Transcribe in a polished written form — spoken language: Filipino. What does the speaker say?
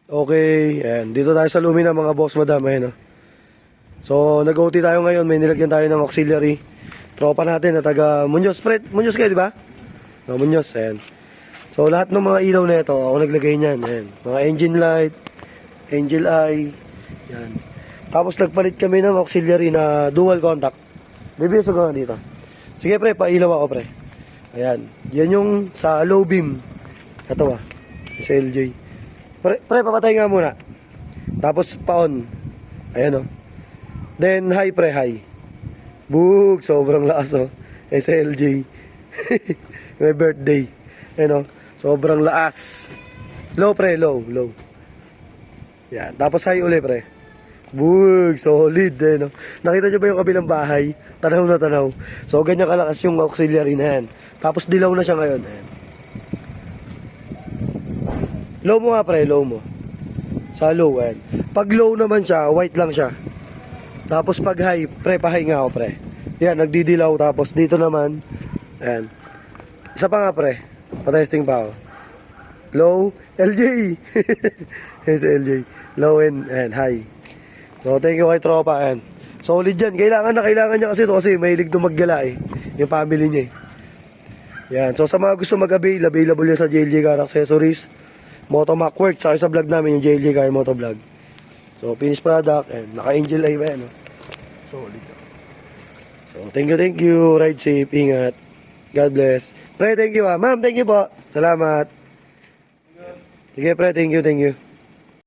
Okay, and dito tayo sa Lumina mga boss madam, ayun oh. So, nag-OT tayo ngayon, may nilagyan tayo ng auxiliary. Tropa natin na taga Muñoz, Muñoz kayo, di ba? No, Muñoz, ayan. So, lahat ng mga ilaw na ito, ako naglagay niyan, ayan. Mga engine light, angel eye, yan. Tapos nagpalit kami ng auxiliary na dual contact. Bibisog nga dito. Sige pre, pailaw ako pre. Ayan, yan yung sa low beam. Ito sa LJ. Pre, papatay nga muna. Tapos pa-on. Ayan oh. Then high pre, high. Bug, sobrang lakas oh. SLJ. May birthday. Ayan oh. Sobrang lakas. Low pre, low. Yan. Tapos high uli pre. Bug, solid eh no. Nakita nyo ba yung kabilang bahay? Tanaw na tanaw. So ganyan kalakas yung auxiliary na yan. Tapos dilaw na siya ngayon. Ayan. Low mo nga pre, low mo. Sa low, ayan. Pag low naman siya, white lang siya. Tapos pag high, pre, pa-high nga ako, pre. Yan, nagdidilaw. Tapos dito naman, ayan. Isa pa nga, pre. Pa-testing pa ako. Low, LJ. Yan si LJ. Low and high. So, thank you kay tropa, ayan. Solid yan. Kailangan niya kasi ito kasi mahilig to maggala eh. Yung family niya eh. Yan. So, sa mga gusto mag-avail, available yan sa JLJ Car Accessories. Motomac Works. Saka sa vlog namin yung JLJ Car Moto Vlog. So, finished product, and naka-angel eye ba yan, no? Solid. So, thank you. Ride safe, ingat. God bless. Pre, thank you Ma'am, thank you po. Salamat. Sige pre, thank you.